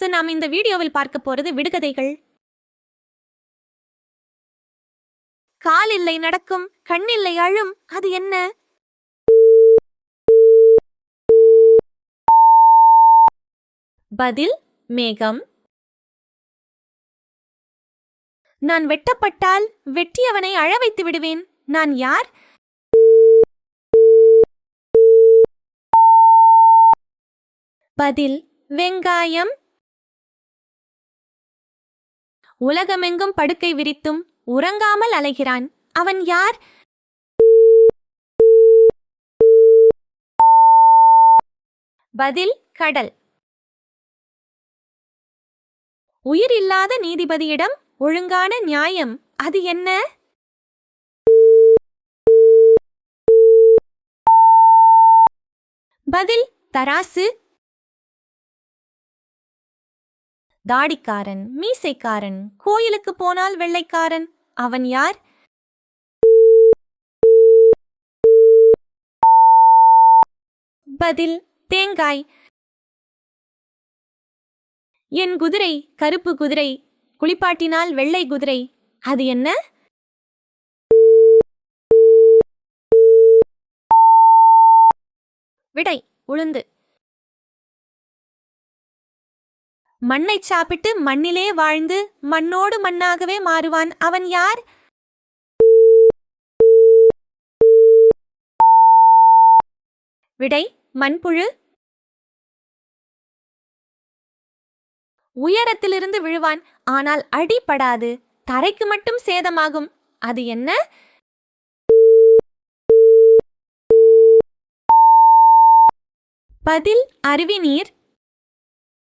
நாம் இந்த வீடியோவில் பார்க்க போறது விடுகதைகள். கால் இல்லை நடக்கும், கண்ணில்லை அழும், அது என்ன? பதில் மேகம். நான் வெட்டப்பட்டால் வெட்டியவனை அழ வைத்து விடுவேன். நான் யார்? பதில் வெங்காயம். உலகமெங்கும் படுக்கை விரித்தும் உறங்காமல் அலைகிறான். அவன் யார்? பதில் கடல். உயிர் இல்லாத நீதிபதியிடம் ஒழுங்கான நியாயம், அது என்ன? பதில் தராசு. தாடிக்காரன், மீசைக்காரன், கோயிலுக்கு போனால் வெள்ளைக்காரன், அவன் யார்? பதில் தேங்காய். என் குதிரை கருப்பு குதிரை, குளிப்பாட்டினால் வெள்ளை குதிரை, அது என்ன? விடை உளுந்து. மண்ணை சாப்பிட்டு மண்ணிலே வாழ்ந்து மண்ணோடு மண்ணாகவே மாறுவான். அவன் யார்? விடை மண்புழு. உயரத்திலிருந்து விழுவான், ஆனால் அடிபடாது, தரைக்கு மட்டும் சேதமாகும். அது என்ன? பதில் அருவி நீர்.